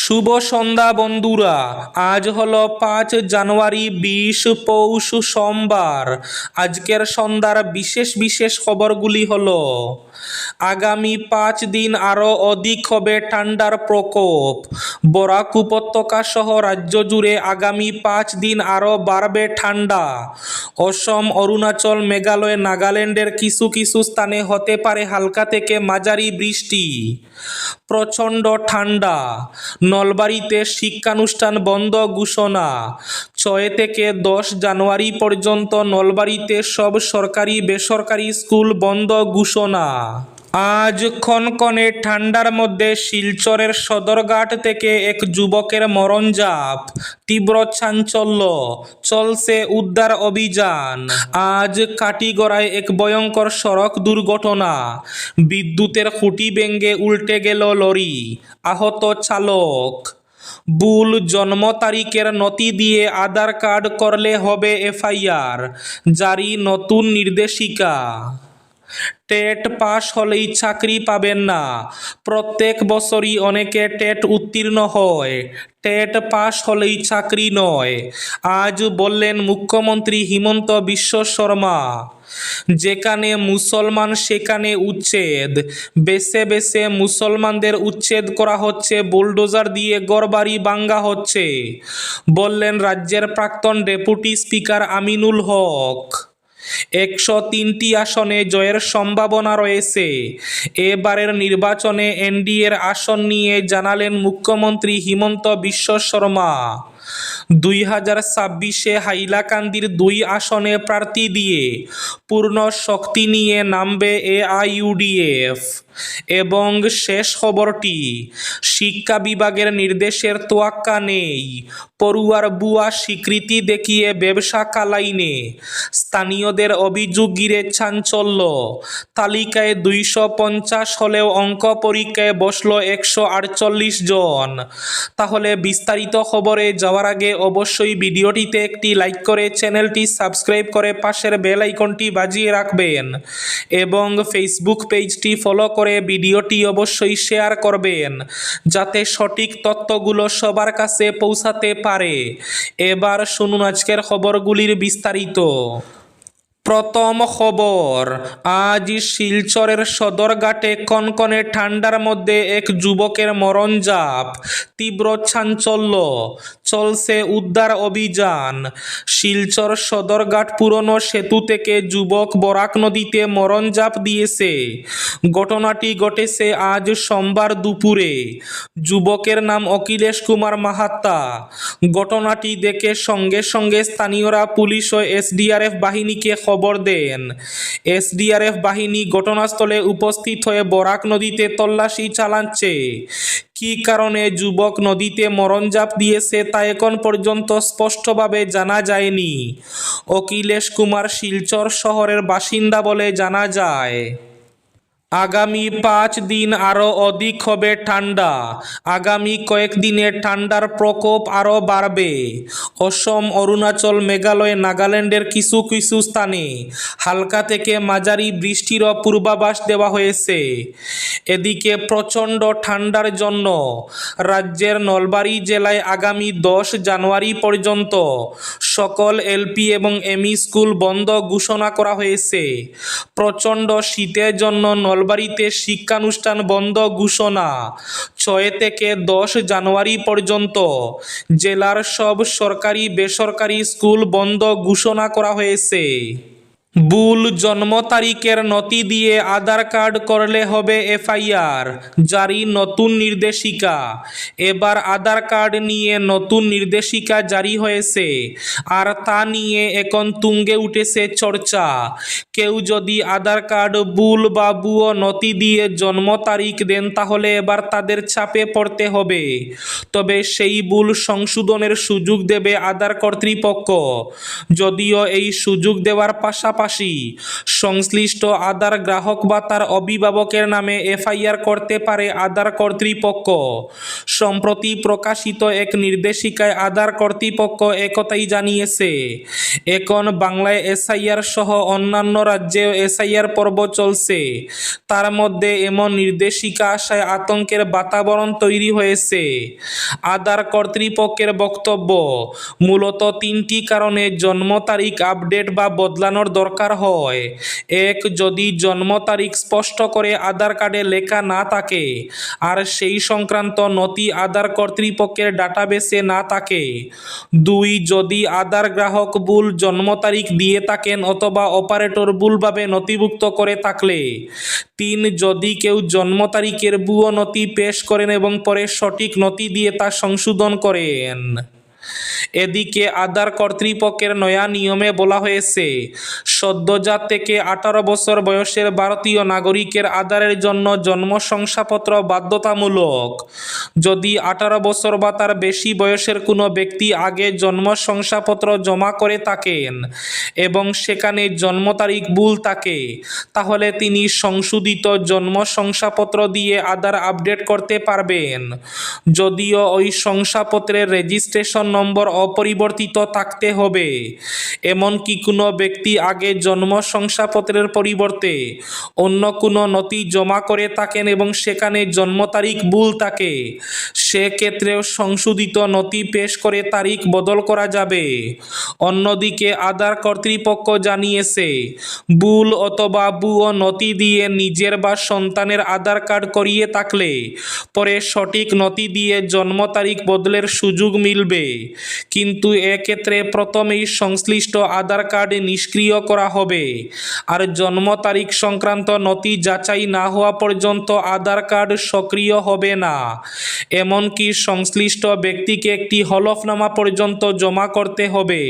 শুভ সন্ধ্যা বন্ধুরা। আজ হলো 5 জানুয়ারি 20 পৌষ সোমবার। আজকের সন্ধ্যার বিশেষ বিশেষ খবরগুলি হলো: আগামী 5 দিন আরও অধিক হবে ঠান্ডার প্রকোপ। বরাক উপত্যকা সহ রাজ্য জুড়ে আগামী 5 দিন আরও বাড়বে ঠান্ডা। অসম, অরুণাচল, মেঘালয়, নাগাল্যান্ডের কিছু কিছু স্থানে হতে পারে হালকা থেকে মাঝারি বৃষ্টি। প্রচণ্ড ঠান্ডা। নলবাড়ীতে শিক্ষানুষ্ঠান বন্ধ ঘোষণা। 6 থেকে 10 জানুয়ারি পর্যন্ত নলবাড়ীতে সব সরকারি বেসরকারি স্কুল বন্ধ ঘোষণা। আজ কনকনে ঠান্ডার মধ্যে শিলচরের সদরঘাট থেকে এক যুবকের মরণঝাপ। তীব্র চাঞ্চল্য, চলছে উদ্ধার অভিযান। আজ কাটিগড়ায় এক ভয়ঙ্কর সড়ক দুর্ঘটনা। বিদ্যুতের খুঁটি ভেঙে উল্টে গেল লরি, আহত চালক। ভুল জন্ম তারিখের নথি দিয়ে আধার কার্ড করলে হবে এফআইআর, জারি নতুন নির্দেশিকা। টেট পাস হলেই চাকরি পাবেন না। প্রত্যেক বছরই অনেকে টেট উত্তীর্ণ হয়, টেট পাস হলেই চাকরি নয়। আজ বললেন মুখ্যমন্ত্রী হিমন্ত বিশ্ব শর্মা। যেখানে মুসলমান সেখানে উচ্ছেদ। বেছে বেছে মুসলমানদের উচ্ছেদ করা হচ্ছে, বুলডোজার দিয়ে ঘরবাড়ি ভাঙা হচ্ছে, বললেন রাজ্যের প্রাক্তন ডেপুটি স্পিকার আমিনুল হক। 103টি আসনে জয়ের সম্ভাবনা রয়েছে। এবারের নির্বাচনে এনডিএর আসন নিয়ে জানালেন মুখ্যমন্ত্রী হিমন্ত বিশ্ব শর্মা। 2026-এ হাইলাকান্দির 2 আসনে প্রার্থী দিয়ে পূর্ণ শক্তি নিয়ে নামবে এআইইউডিএফ। এবং শেষ খবরটি, শিক্ষা বিভাগের নির্দেশের তোয়াক্কা নেই। পড়ুয়ার ভুয়া স্বীকৃতি দেখিয়ে ব্যবসা কালাইনে স্থানীয়দের অভিযোগ ঘিরে চাঞ্চল্য। তালিকায় 250 হলেও অঙ্ক পরীক্ষায় বসল 148 জন। তাহলে বিস্তারিত খবরে যাওয়ার আগে অবশ্যই ভিডিওটিতে একটি লাইক করে চ্যানেলটি সাবস্ক্রাইব করে পাশের বেল আইকনটি বাজিয়ে রাখবেন এবং ফেসবুক পেজটি ফলো করে ভিডিওটি অবশ্যই শেয়ার করবেন, যাতে সঠিক তথ্যগুলো সবার কাছে পৌঁছাতে পারে। এবার শুনুন আজকের খবরগুলির বিস্তারিত। প্রথম খবর, আজ শিলচরের সদরঘাটে কনকনে ঠান্ডার মধ্যে এক যুবকের মরণঝাপ। তীব্র চাঞ্চল্য, চলছে উদ্ধার অভিযান। শিলচর সদরঘাট পুরনো সেতু থেকে যুবক বরাক নদীতে মরণঝাপ দিয়েছে। ঘটনাটি ঘটেছে আজ সোমবার দুপুরে। যুবকের নাম অখিলেশ কুমার মাহাত্তা। ঘটনাটি দেখে সঙ্গে সঙ্গে স্থানীয়রা পুলিশ ও এসডিআরএফ বাহিনীকে খবর দেন। এসডিআরএফ বাহিনী ঘটনাস্থলে উপস্থিত হয়ে বরাক নদীতে তল্লাশি চালাচ্ছে। কী কারণে যুবক নদীতে মরণঝাপ দিয়েছে তা এখন পর্যন্ত স্পষ্টভাবে জানা যায়নি। অখিলেশ কুমার শিলচর শহরের বাসিন্দা বলে জানা যায়। আগামী 5 দিন আরও অধিক হবে ঠান্ডা। আগামী কয়েকদিনে ঠান্ডার প্রকোপ আরও বাড়বে। অসম, অরুণাচল, মেঘালয়, নাগাল্যান্ডের কিছু কিছু স্থানে হালকা থেকে মাঝারি বৃষ্টিরও পূর্বাভাস দেওয়া হয়েছে। এদিকে প্রচণ্ড ঠান্ডার জন্য রাজ্যের নলবাড়ী জেলায় আগামী 10 জানুয়ারি পর্যন্ত সকল এলপি এবং এমই স্কুল বন্ধ ঘোষণা করা হয়েছে। প্রচণ্ড শীতের জন্য নলবাড়ীতে শিক্ষানুষ্ঠান বন্ধ ঘোষণা। 6 থেকে 10 জানুয়ারি পর্যন্ত জেলার সব সরকারি বেসরকারি স্কুল বন্ধ ঘোষণা করা হয়েছে। ভুল জন্ম তারিখের নথি দিয়ে আধার কার্ড করলে হবে এফআইআর, জারি নতুন নির্দেশিকা। এবার আধার কার্ড নিয়ে নতুন নির্দেশিকা জারি হয়েছে, আর তা নিয়ে এখন তুঙ্গে উঠেছে চর্চা। কেউ যদি আধার কার্ড ভুল বা ভুয়ো নথি দিয়ে জন্ম তারিখ দেন তাহলে এবার তাদের চাপে পড়তে হবে। তবে সেই ভুল সংশোধনের সুযোগ দেবে আধার কর্তৃপক্ষ। যদিও এই সুযোগ দেওয়ার পাশাপাশি পাশাপাশি সংশ্লিষ্ট আধার গ্রাহক বা তার অভিভাবকের নামে এফআইআর করতে পারে আধার কর্তৃপক্ষ। সম্প্রতি প্রকাশিত এক নির্দেশিকায় আধার কর্তৃপক্ষ একথাই জানিয়েছে। এখন বাংলায় এসআইআর সহ অন্যান্য রাজ্যেও এসআইআর পর্ব চলছে। তার মধ্যে এমন নির্দেশিকা আসায় আতঙ্কের বাতাবরণ তৈরি হয়েছে। আধার কর্তৃপক্ষের বক্তব্য, মূলত 3টি কারণে জন্ম তারিখ আপডেট বা বদলানোর দরকার হয়। 1. যদি জন্ম তারিখ স্পষ্ট করে আধার কার্ডে লেখা না থাকে আর সেই সংক্রান্ত নথি আধার কর্তৃপক্ষের ডাটাবেসে না থাকে। 2. যদি আধার গ্রাহক ভুল জন্ম তারিখ দিয়ে থাকেন অথবা অপারেটর ভুলভাবে নথিভুক্ত করে থাকলে। 3. যদি কেউ জন্ম তারিখের ভুয়ো নথি পেশ করেন এবং পরে সঠিক নথি দিয়ে তা সংশোধন করেন। এদিকে আধার কর্তৃপক্ষের নয়া নিয়মে বলা হয়েছে, সদ্যজাত থেকে 18 বছর বয়সের ভারতীয় নাগরিকের আধারের জন্য জন্ম শংসাপত্র বাধ্যতামূলক। যদি 18 বছর বা তার বেশি বয়সের কোনো ব্যক্তি আগে জন্ম শংসাপত্র জমা করে থাকেন এবং সেখানে জন্ম তারিখ ভুল থাকে, তাহলে তিনি সংশোধিত জন্ম শংসাপত্র দিয়ে আধার আপডেট করতে পারবেন। যদিও ওই শংসাপত্রের রেজিস্ট্রেশন নম্বর অপরিবর্তিত থাকতে হবে। এমনকি কোনো ব্যক্তি আগে জন্ম শংসাপত্রের পরিবর্তে অন্য কোনো নথি জমা করে থাকেন এবং সেখানে জন্ম তারিখ ভুল থাকে, সেক্ষেত্রেও সংশোধিত নথি পেশ করে তারিখ বদল করা যাবে। অন্যদিকে আধার কর্তৃপক্ষ জানিয়েছে, ভুল অথবা ভুয়ো নথি দিয়ে নিজের বা সন্তানের আধার কার্ড করিয়ে থাকলে পরে সঠিক নথি দিয়ে জন্ম তারিখ বদলের সুযোগ মিলবে, কিন্তু এক্ষেত্রে প্রথমেই সংশ্লিষ্ট আধার কার্ড নিষ্ক্রিয় করা হবে আর জন্ম তারিখ সংক্রান্ত নথি যাচাই না হওয়া পর্যন্ত আধার কার্ড সক্রিয় হবে না। এমনকি সংশ্লিষ্ট ব্যক্তিকে একটি হলফনামা পর্যন্ত জমা করতে হবে।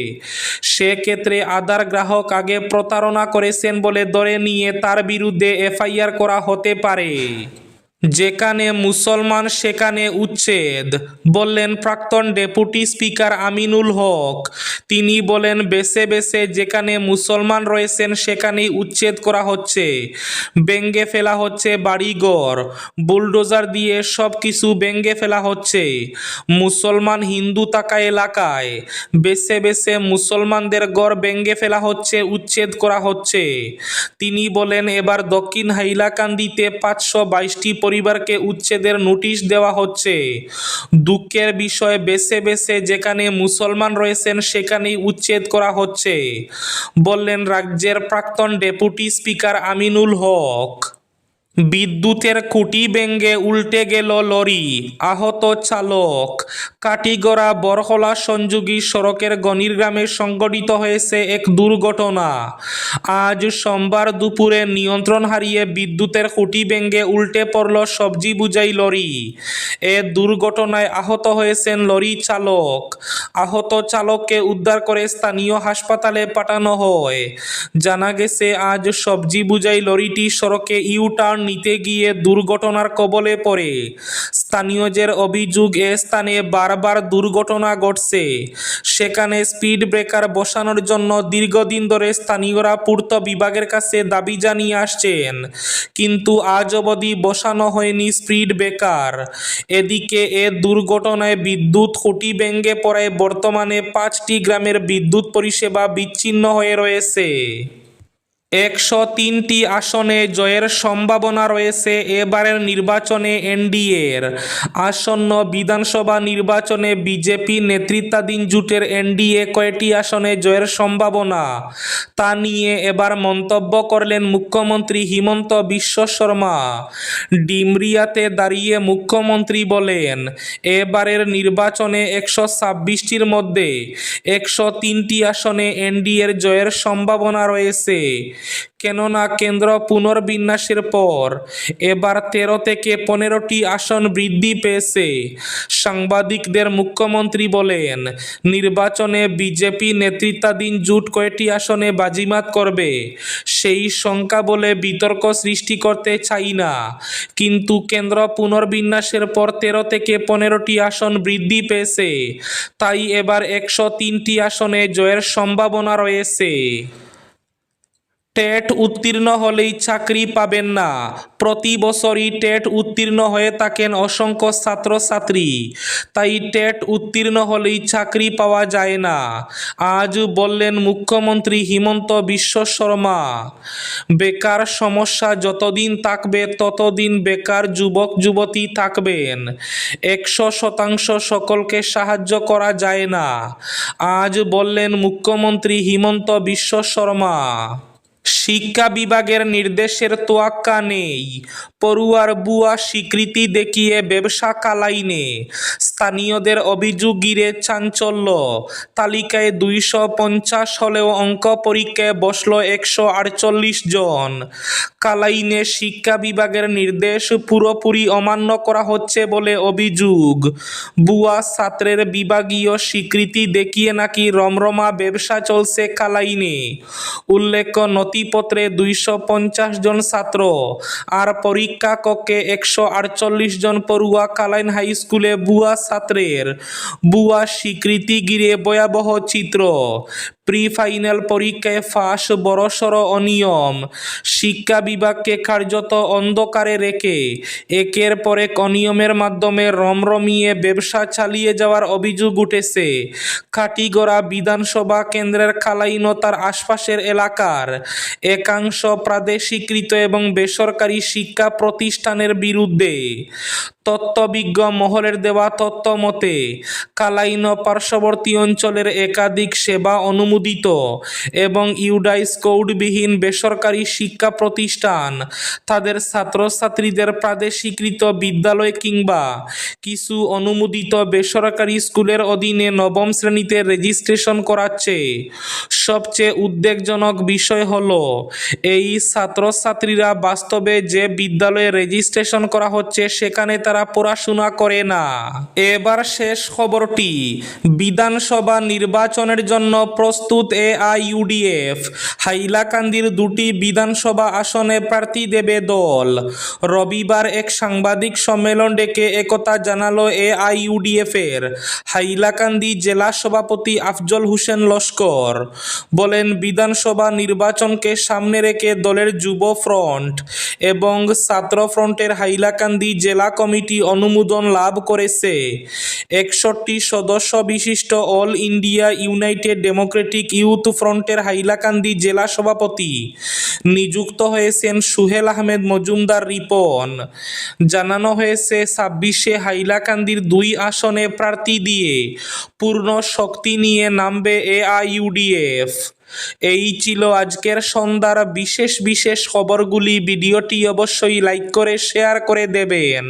সেক্ষেত্রে আধার গ্রাহক আগে প্রতারণা করেছেন বলে ধরে নিয়ে তার বিরুদ্ধে এফআইআর করা হতে পারে। যেখানে মুসলমান সেখানে উচ্ছেদ, বললেন প্রাক্তন ডেপুটি স্পিকার আমিনুল হক। তিনি বলেন, বেছে বেছে যেখানে মুসলমান রয়েছেন সেখানেই উচ্ছেদ করা হচ্ছে, ভেঙে ফেলা হচ্ছে বাড়িঘর, বুলডোজার দিয়ে সব কিছু ভেঙে ফেলা হচ্ছে। মুসলমান হিন্দু থাকা এলাকায় বেছে বেছে মুসলমানদের ঘর ভেঙে ফেলা হচ্ছে, উচ্ছেদ করা হচ্ছে। তিনি বলেন, এবার দক্ষিণ হাইলাকান্দিতে 522টি পরিবারকে উচ্ছেদের নোটিশ দেওয়া হচ্ছে। দুঃখের বিষয়, বেছে বেছে যেখানে মুসলমান রয়েছেন সেখানেই উচ্ছেদ করা হচ্ছে, বললেন রাজ্যের প্রাক্তন ডেপুটি স্পিকার আমিনুল হক। বিদ্যুতের খুঁটি ভেঙে উল্টে গেল লরি, আহত চালক। কাটিগড়া বরহলা সংযোগী সড়কের গণির গ্রামে সংঘটিত হয়েছে এক দুর্ঘটনা। আজ সোমবার দুপুরে নিয়ন্ত্রণ হারিয়ে বিদ্যুতের খুঁটি ভেঙে উল্টে পড়ল সবজি বোঝাই লরি। এ দুর্ঘটনায় আহত হয়েছেন লরি চালক। আহত চালককে উদ্ধার করে স্থানীয় হাসপাতালে পাঠানো হয়। জানা গেছে, আজ সবজি বোঝাই লরিটি সড়কে ইউ-টার্ন নিতে গিয়ে দুর্ঘটনার কবলে পড়ে। স্থানীয়দের অভিযোগ, এ স্থানে বারবার দুর্ঘটনা ঘটছে। সেখানে স্পিড ব্রেকার বসানোর জন্য দীর্ঘদিন ধরে স্থানীয়রা পূর্ত বিভাগের কাছে দাবি জানিয়ে আসছেন, কিন্তু আজ অবধি বসানো হয়নি স্পিড ব্রেকার। এদিকে এ দুর্ঘটনায় বিদ্যুৎ খুঁটি ভেঙে পড়ায় বর্তমানে 5টি গ্রামের বিদ্যুৎ পরিষেবা বিচ্ছিন্ন হয়ে রয়েছে। 103টি আসনে জয়ের সম্ভাবনা রয়েছে এবারের নির্বাচনে এনডিএর। আসন্ন বিধানসভা নির্বাচনে বিজেপি নেতৃত্বাধীন জোটের এনডিএ কয়টি আসনে জয়ের সম্ভাবনা, তা নিয়ে এবার মন্তব্য করলেন মুখ্যমন্ত্রী হিমন্ত বিশ্ব শর্মা। ডিমরিয়াতে দাঁড়িয়ে মুখ্যমন্ত্রী বলেন, এবারের নির্বাচনে 126টির মধ্যে 103টি আসনে এনডিএর জয়ের সম্ভাবনা রয়েছে। কেননা কেন্দ্র পুনর্বিন্যাসের পর এবার 13 থেকে 15টি আসন বৃদ্ধি পেয়েছে। সাংবাদিকদের মুখ্যমন্ত্রী বলেন, নির্বাচনে বিজেপি নেতৃত্বাধীন জোট কয়টি আসনে বাজিমাত করবে সেই সংখ্যা বলে বিতর্ক সৃষ্টি করতে চাই না, কিন্তু কেন্দ্র পুনর্বিন্যাসের পর 13 থেকে 15টি আসন বৃদ্ধি পেয়েছে, তাই এবার 103টি আসনে জয়ের সম্ভাবনা রয়েছে। টেট উত্তীর্ণ হলেই চাকরি পাবেন না। প্রতি বছরই টেট উত্তীর্ণ হয়ে থাকেন অসংখ্য ছাত্রছাত্রী, তাই টেট উত্তীর্ণ হলেই চাকরি পাওয়া যায় না, আজ বললেন মুখ্যমন্ত্রী হিমন্ত বিশ্ব শর্মা। বেকার সমস্যা যতদিন থাকবে ততদিন বেকার যুবক যুবতী থাকবেন। 100% সকলকে সাহায্য করা যায় না, আজ বললেন মুখ্যমন্ত্রী হিমন্ত বিশ্ব শর্মা। শিক্ষা বিভাগের নির্দেশের তোয়াক্কা নেই, পড়ুয়ার ভুয়া স্বীকৃতি দেখিয়ে ব্যবসা কালাইনে। স্থানীয়দের অভিযোগ ঘিরে চাঞ্চল্য, তালিকায় 250 হলেও অঙ্ক পরীক্ষায় বসল 148 জন। কালাইনে শিক্ষা বিভাগের নির্দেশ পুরোপুরি অমান্য করা হচ্ছে বলে অভিযোগ। ভুয়া ছাত্রের বিভাগীয় স্বীকৃতি দেখিয়ে নাকি রমরমা ব্যবসা চলছে কালাইনে। উল্লেখ্য, নথিপত্রে 250 জন ছাত্র আর পরীক্ষা কক্ষে 148 জন পড়ুয়া। কালাইন হাই স্কুলে ভুয়া ছাত্রের ভুয়া স্বীকৃতি ঘিরে ভয়াবহ চিত্র। প্রি ফাইনাল পরীক্ষায় ফাঁস, বড়সড় অনিয়ম। শিক্ষা বিভাগকে কার্যত অন্ধকারে রেখে একের পর এক অনিয়মের মাধ্যমে রমরমিয়ে ব্যবসা চালিয়ে যাওয়ার অভিযোগ উঠেছে কাটিগড়া বিধানসভা কেন্দ্রের কালাইন ও তার আশপাশের এলাকার একাংশ প্রাদেশিকৃত এবং বেসরকারি শিক্ষা প্রতিষ্ঠানের বিরুদ্ধে। তত্ত্ববিজ্ঞ মহলের দেওয়া তথ্য মতে, কালাইন পার্শ্ববর্তী অঞ্চলের একাধিক সেবা অনুমোদিত এবং ইউডাইস কোডবিহীন বেসরকারি শিক্ষা প্রতিষ্ঠান তাদের ছাত্রছাত্রীদের প্রাদেশিকৃত বিদ্যালয় কিংবা কিছু অনুমোদিত বেসরকারি স্কুলের অধীনে নবম শ্রেণীতে রেজিস্ট্রেশন করাচ্ছে। সবচেয়ে উদ্বেগজনক বিষয় হলো, এই ছাত্রছাত্রীরা বাস্তবে যে বিদ্যালয়ে রেজিস্ট্রেশন করা হচ্ছে সেখানে তারা পড়াশোনা করে না। এবার শেষ খবরটি, বিধানসভা নির্বাচনের জন্য প্রস্তুত এআইইউডিএফ। হাইলাকান্দির 2টি বিধানসভা আসনে প্রার্থী দেবে দল। রবিবার এক সাংবাদিক সম্মেলন ডেকে একথা জানালো এআইইউডিএফের হাইলাকান্দি জেলা সভাপতি আফজল হোসেন লস্কর। বলেন, বিধানসভা নির্বাচনকে সামনে রেখে দলের যুব ফ্রন্ট এবং ছাত্র ফ্রন্টের হাইলাকান্দি জেলা কমিটি অনুমোদন লাভ করেছে। 61 সদস্য বিশিষ্ট all India United Democratic youth ফ্রন্টের হাইলাকান্দি জেলা সভাপতি নিযুক্ত হয়েছেন সুহেল আহমেদ মজুমদার রিপন। জানানো হয়েছে, 26-এ হাইলাকান্দির 2 আসনে প্রার্থী দিয়ে পূর্ণ শক্তি নিয়ে নামবে এআইইউডিএফ। এই ছিল আজকের সন্ধ্যার বিশেষ খবরগুলি। ভিডিওটি অবশ্যই লাইক করে শেয়ার করে দেবেন।